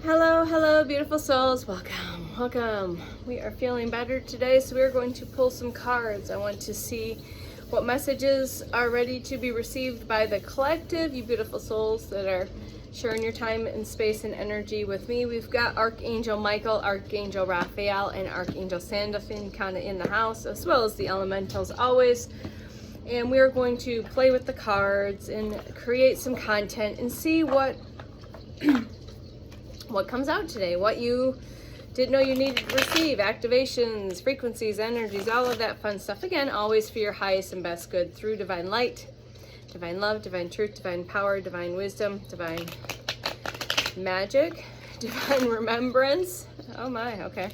Hello, hello, beautiful souls. Welcome, welcome. We are feeling better today, so we're going to pull some cards. I want to see what messages are ready to be received by the collective, you beautiful souls that are sharing your time and space and energy with me. We've got Archangel Michael, Archangel Raphael, and Archangel Sandalphon kind of in the house, as well as the elementals always. And we're going to play with the cards and create some content and see what what comes out today, what you didn't know you needed to receive, activations, frequencies, energies, all of that fun stuff. Again, always for your highest and best good through divine light, divine love, divine truth, divine power, divine wisdom, divine magic, divine remembrance. Oh my, okay.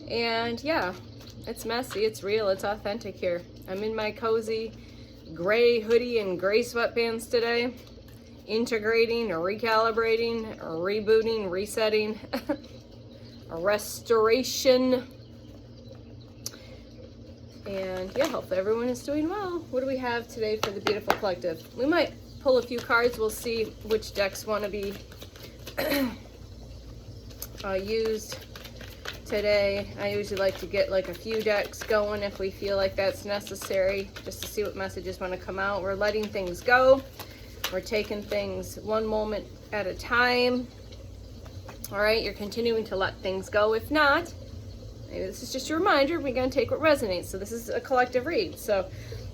And yeah, it's messy, it's real, it's authentic here. I'm in my cozy gray hoodie and gray sweatpants today. Integrating, recalibrating, rebooting, resetting, a restoration. And yeah, hopefully everyone is doing well. What do we have today for the beautiful collective? We might pull a few cards. We'll see which decks want to be used today. I usually like to get like a few decks going if we feel like that's necessary, just to see what messages want to come out. We're letting things go. We're taking things one moment at a time. All right, you're continuing to let things go. If not, maybe this is just a reminder, we're going to take what resonates. So this is a collective read. So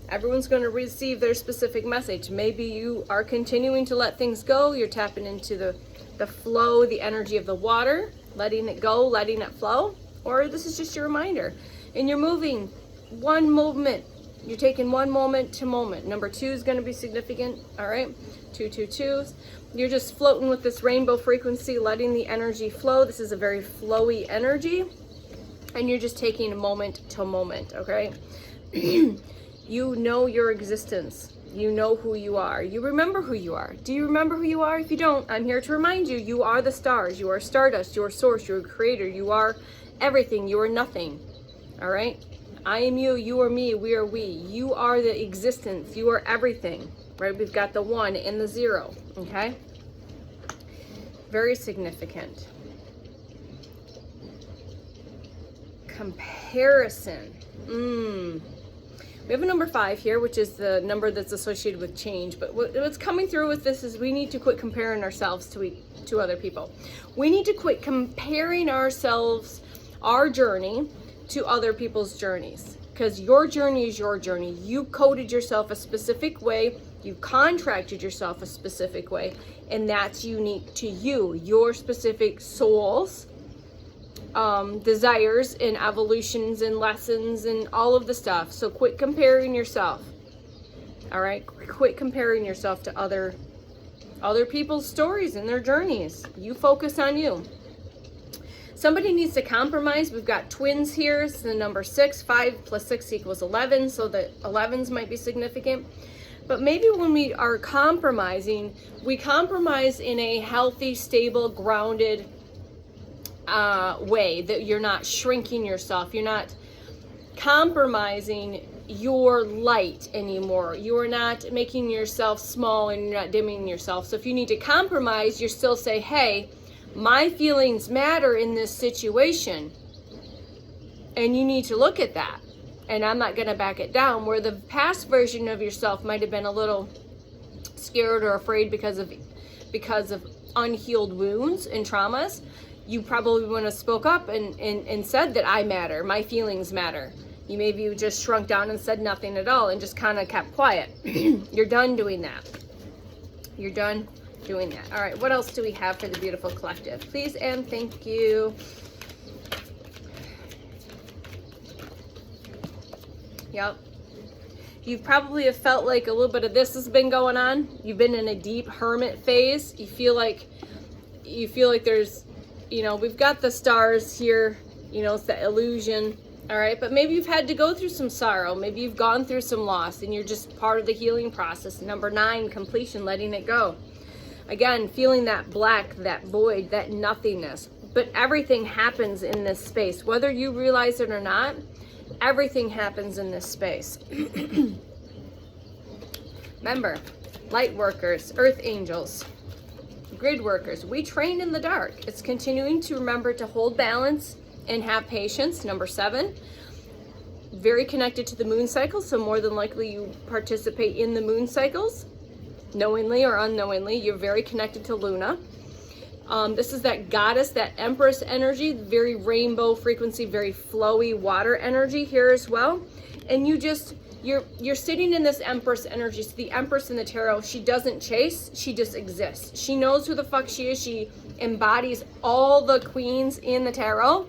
everyone's going to receive their specific message. Maybe you are continuing to let things go. You're tapping into the flow, the energy of the water, letting it go, letting it flow. Or this is just a reminder. And you're moving one movement. You're taking one moment to moment. Number 2 is going to be significant. All right. 2, 2, 2s. You're just floating with this rainbow frequency, letting the energy flow. This is a very flowy energy. And you're just taking a moment to moment. Okay. You know your existence. You know who you are. You remember who you are. Do you remember who you are? If you don't, I'm here to remind you, you are the stars. You are stardust. You are source. You are creator. You are everything. You are nothing. All right. I am you, you are me, we are we. You are the existence, you are everything, right? We've got the 1 and the 0, okay? Very significant. Comparison. We have a number 5 here, which is the number that's associated with change. But what's coming through with this is we need to quit comparing ourselves to other people. We need to quit comparing ourselves, our journey, to other people's journeys, because your journey is your journey. You coded yourself a specific way, you contracted yourself a specific way, and that's unique to you, your specific soul's desires and evolutions and lessons and all of the stuff. So quit comparing yourself. All right, quit comparing yourself to other people's stories and their journeys. You focus on you. Somebody needs to compromise. We've got twins here. It's the number 6. 5 plus 6 equals 11. So the 11s might be significant. But maybe when we are compromising, we compromise in a healthy, stable, grounded way. That you're not shrinking yourself. You're not compromising your light anymore. You are not making yourself small and you're not dimming yourself. So if you need to compromise, you still say, hey, my feelings matter in this situation, and you need to look at that, and I'm not going to back it down. Where the past version of yourself might have been a little scared or afraid because of unhealed wounds and traumas, you probably wouldn't have spoke up and said that I matter, my feelings matter. You just shrunk down and said nothing at all and just kind of kept quiet. You're done doing that. You're done doing that. All right, what else do we have for the beautiful collective? Please and thank you. Yep. You probably have felt like a little bit of this has been going on. You've been in a deep hermit phase. You feel like there's, we've got the stars here, it's the illusion. All right, but maybe you've had to go through some sorrow. Maybe you've gone through some loss and you're just part of the healing process. Number 9, completion, letting it go. Again, feeling that black, that void, that nothingness. But everything happens in this space. Whether you realize it or not, everything happens in this space. Remember, light workers, earth angels, grid workers, we train in the dark. It's continuing to remember to hold balance and have patience. Number 7, very connected to the moon cycle, so more than likely you participate in the moon cycles, knowingly or unknowingly. You're very connected to Luna. This is that goddess, that empress energy, very rainbow frequency, very flowy water energy here as well. And you're sitting in this empress energy. So the empress in the tarot, she doesn't chase, she just exists. She knows who the fuck she is. She embodies all the queens in the tarot.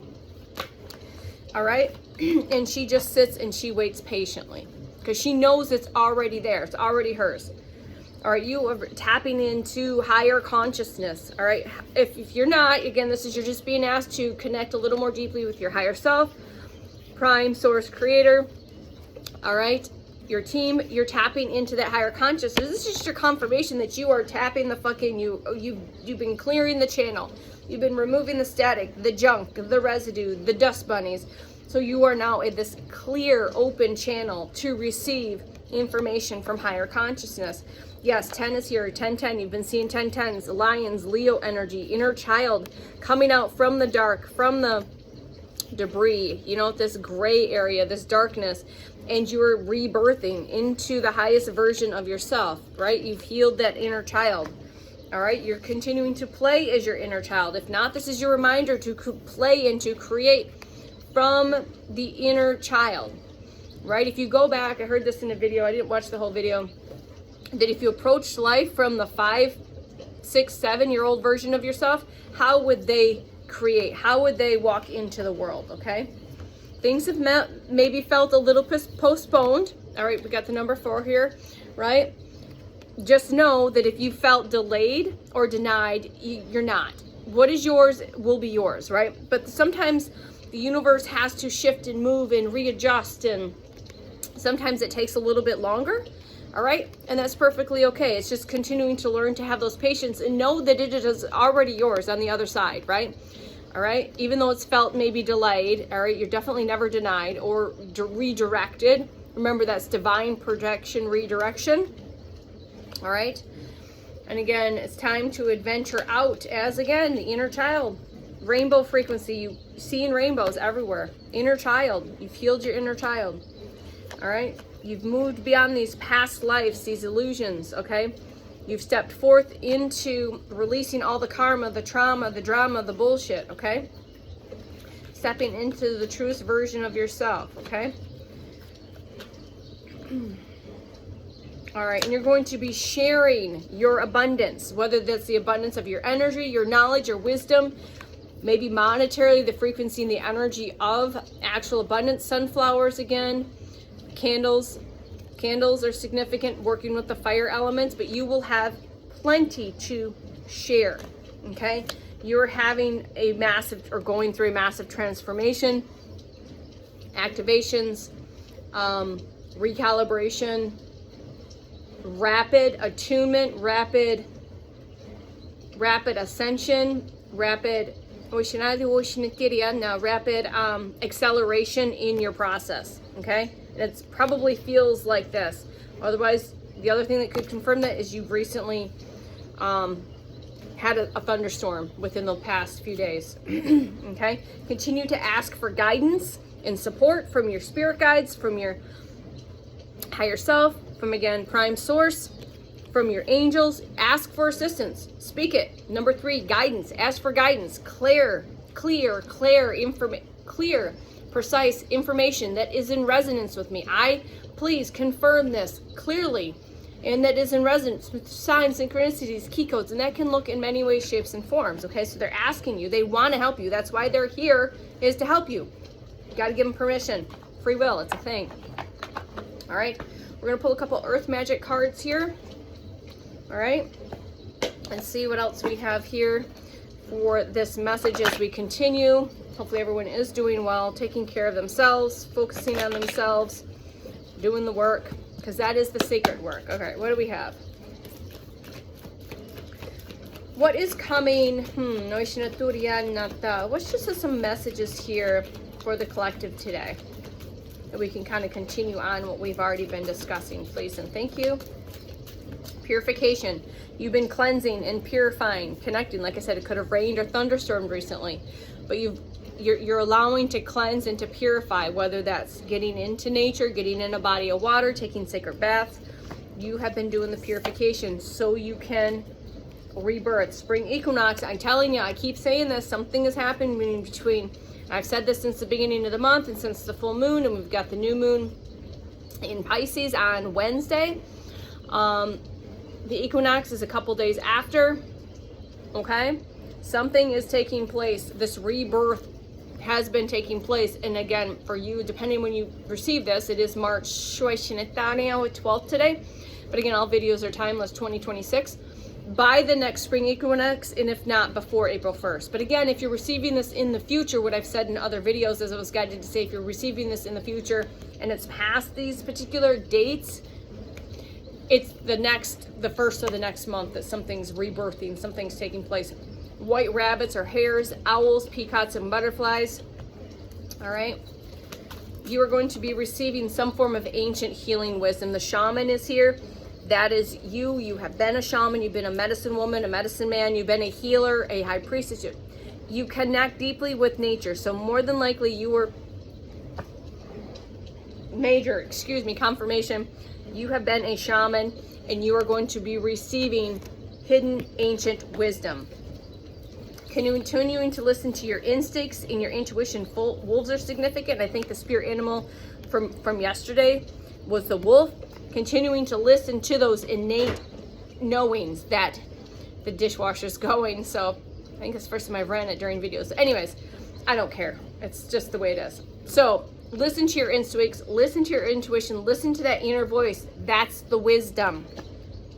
All right. And she just sits and she waits patiently because she knows it's already there. It's already hers. All right, you are tapping into higher consciousness. All right, if you're not, again, you're just being asked to connect a little more deeply with your higher self, prime source creator. All right, your team, you're tapping into that higher consciousness. This is just your confirmation that you are tapping the fucking, you've been clearing the channel. You've been removing the static, the junk, the residue, the dust bunnies. So you are now in this clear, open channel to receive information from higher consciousness. Yes, 10 is here, 1010, you've been seeing 1010s, Lions, Leo energy, inner child coming out from the dark, from the debris, this gray area, this darkness, and you're rebirthing into the highest version of yourself, right? You've healed that inner child, all right? You're continuing to play as your inner child. If not, this is your reminder to play and to create from the inner child, right? If you go back, I heard this in a video, I didn't watch the whole video, that if you approach life from the 5, 6, 7-year-old version of yourself, how would they create? How would they walk into the world, okay? Things have maybe felt a little postponed. All right, we got the number 4 here, right? Just know that if you felt delayed or denied, you're not. What is yours will be yours, right? But sometimes the universe has to shift and move and readjust, and sometimes it takes a little bit longer. All right, and that's perfectly okay. It's just continuing to learn to have those patience and know that it is already yours on the other side, right? All right, even though it's felt maybe delayed, all right, you're definitely never denied or redirected. Remember, that's divine protection, redirection. All right, and again, it's time to adventure out as, again, the inner child. Rainbow frequency, you seeing rainbows everywhere. Inner child, you've healed your inner child. All right. You've moved beyond these past lives, these illusions, okay? You've stepped forth into releasing all the karma, the trauma, the drama, the bullshit, okay? Stepping into the truest version of yourself, okay? All right, and you're going to be sharing your abundance, whether that's the abundance of your energy, your knowledge, your wisdom, maybe monetarily, the frequency and the energy of actual abundance, sunflowers again. Candles are significant, working with the fire elements, but you will have plenty to share, okay? You're having a massive, or going through a massive transformation, activations, recalibration, rapid attunement, rapid ascension, rapid acceleration in your process, okay? It probably feels like this. Otherwise, the other thing that could confirm that is you've recently had a thunderstorm within the past few days. Okay? Continue to ask for guidance and support from your spirit guides, from your higher self, from, again, prime source, from your angels. Ask for assistance. Speak it. Number 3, guidance. Ask for guidance. Clear, precise information that is in resonance with me. Please confirm this clearly, and that is in resonance with signs, synchronicities, key codes, and that can look in many ways, shapes, and forms. Okay, so they're asking you, they want to help you. That's why they're here, is to help you. You got to give them permission. Free will, it's a thing. All right, we're gonna pull a couple earth magic cards here. All right, and see what else we have here for this message as we continue. Hopefully everyone is doing well, taking care of themselves, focusing on themselves, doing the work, because that is the sacred work. Okay, what do we have? What is coming? What's just some messages here for the collective today, that we can kind of continue on what we've already been discussing, please and thank you. Purification. You've been cleansing and purifying, connecting. Like I said, it could have rained or thunderstormed recently, but you're allowing to cleanse and to purify, whether that's getting into nature, getting in a body of water, taking sacred baths. You have been doing the purification so you can rebirth. Spring equinox, I'm telling you, I keep saying this, something is happening in between. I've said this since the beginning of the month and since the full moon, and we've got the new moon in Pisces on Wednesday. The equinox is a couple days after. Okay, something is taking place. This rebirth has been taking place, and again, for you, depending when you receive this, it is March 12th today, but again, all videos are timeless, 2026, by the next spring equinox, and if not, before April 1st. But again, if you're receiving this in the future, what I've said in other videos, as I was guided to say, if you're receiving this in the future and it's past these particular dates, it's the first of the next month that something's rebirthing, something's taking place. White rabbits or hares, owls, peacocks, and butterflies. All right. You are going to be receiving some form of ancient healing wisdom. The shaman is here. That is you. You have been a shaman. You've been a medicine woman, a medicine man. You've been a healer, a high priestess. You connect deeply with nature. So more than likely you were confirmation. You have been a shaman, and you are going to be receiving hidden ancient wisdom. Continuing to listen to your instincts and your intuition. Wolves are significant. I think the spirit animal from yesterday was the wolf. Continuing to listen to those innate knowings that the dishwasher's going. So I think it's the first time I've ran it during videos. Anyways, I don't care. It's just the way it is. So listen to your instincts, listen to your intuition, listen to that inner voice. That's the wisdom.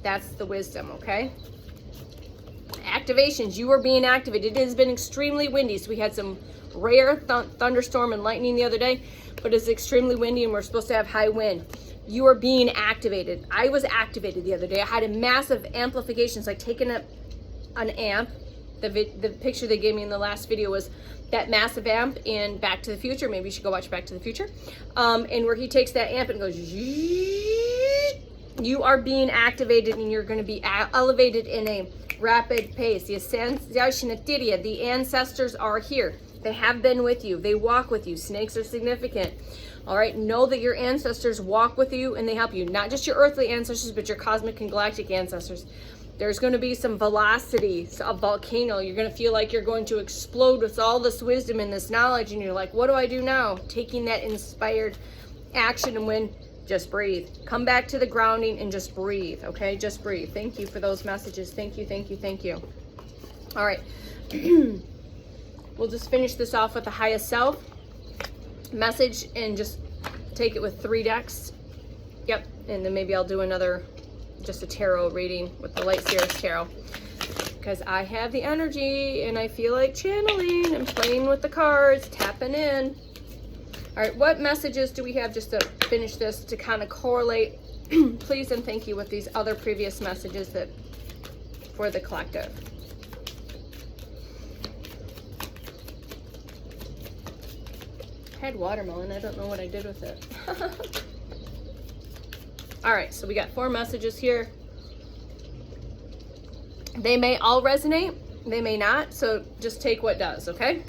That's the wisdom, okay? Activations, you are being activated. It has been extremely windy, so we had some rare thunderstorm and lightning the other day, but it's extremely windy and we're supposed to have high wind. You are being activated. I was activated the other day. I had a massive amplification. It's like taking an amp. The picture they gave me in the last video was that massive amp in Back to the Future. Maybe you should go watch Back to the Future. And where he takes that amp and goes, you are being activated, and you're going to be elevated in a rapid pace. The ancestors are here. They have been with you. They walk with you. Snakes are significant. All right. Know that your ancestors walk with you and they help you. Not just your earthly ancestors, but your cosmic and galactic ancestors. There's going to be some velocity, a volcano. You're going to feel like you're going to explode with all this wisdom and this knowledge. And you're like, what do I do now? Taking that inspired action, and when just breathe. Come back to the grounding and just breathe. Okay. Just breathe. Thank you for those messages. Thank you. Thank you. Thank you. All right. We'll just finish this off with the highest self message and just take it with 3 decks. Yep. And then maybe I'll do another, just a tarot reading with the Light Seers Tarot, because I have the energy and I feel like channeling and playing with the cards, tapping in. All right. What messages do we have just to finish this, to kind of correlate, please and thank you, with these other previous messages that for the collective? I had watermelon. I don't know what I did with it. All right, so we got 4 messages here. They may all resonate, they may not, so just take what does, okay?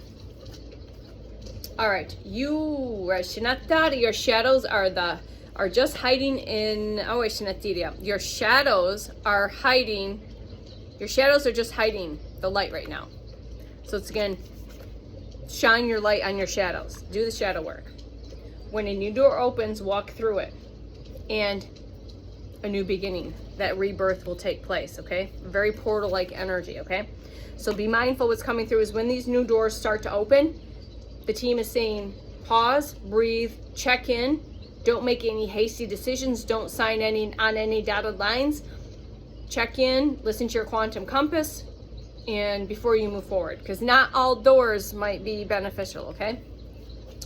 All right, your shadows are just hiding in, your shadows are hiding, your shadows are just hiding the light right now. So it's, again, shine your light on your shadows. Do the shadow work. When a new door opens, walk through it. And a new beginning, that rebirth will take place, okay? Very portal-like energy, okay? So be mindful what's coming through is when these new doors start to open, the team is saying, pause, breathe, check in. Don't make any hasty decisions. Don't sign on any dotted lines. Check in, listen to your quantum compass, and before you move forward, because not all doors might be beneficial, okay?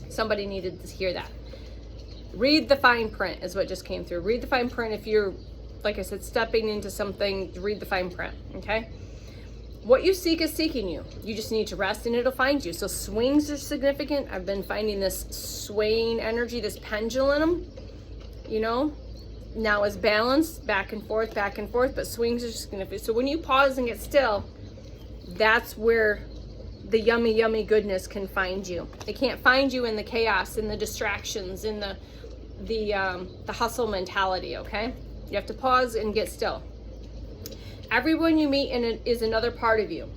Somebody needed to hear that. Read the fine print is what just came through. Read the fine print. If you're, like I said, stepping into something, read the fine print, okay? What you seek is seeking you. You just need to rest and it'll find you. So swings are significant. I've been finding this swaying energy, this pendulum, you know? now is balanced, back and forth, but swings are just gonna be, so when you pause and get still, that's where the yummy, yummy goodness can find you. It can't find you in the chaos, in the distractions, in the hustle mentality, okay? You have to pause and get still. Everyone you meet is another part of you,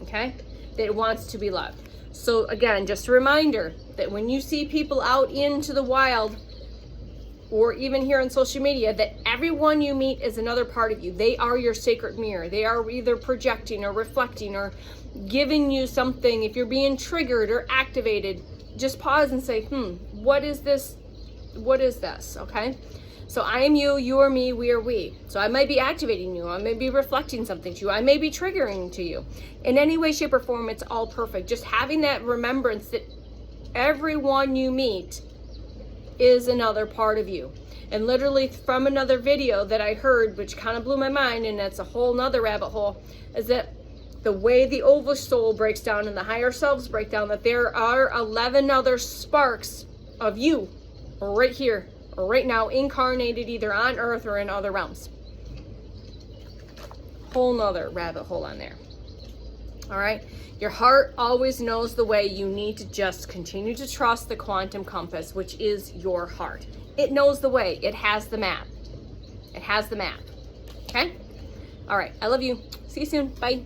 okay, that wants to be loved. So again, just a reminder that when you see people out into the wild, or even here on social media, that everyone you meet is another part of you. They are your sacred mirror. They are either projecting or reflecting or giving you something. If you're being triggered or activated, just pause and say, what is this? What is this? Okay? So I am you, you are me, we are we. So I might be activating you. I may be reflecting something to you. I may be triggering to you. In any way, shape, or form, it's all perfect. Just having that remembrance that everyone you meet is another part of you. And literally from another video that I heard, which kind of blew my mind, and that's a whole nother rabbit hole, is that the way the oversoul breaks down and the higher selves break down, that there are 11 other sparks of you right here, or right now, incarnated either on earth or in other realms. Whole nother rabbit hole on there. All right? Your heart always knows the way. You need to just continue to trust the quantum compass, which is your heart. It knows the way. It has the map. It has the map. Okay? All right. I love you. See you soon. Bye.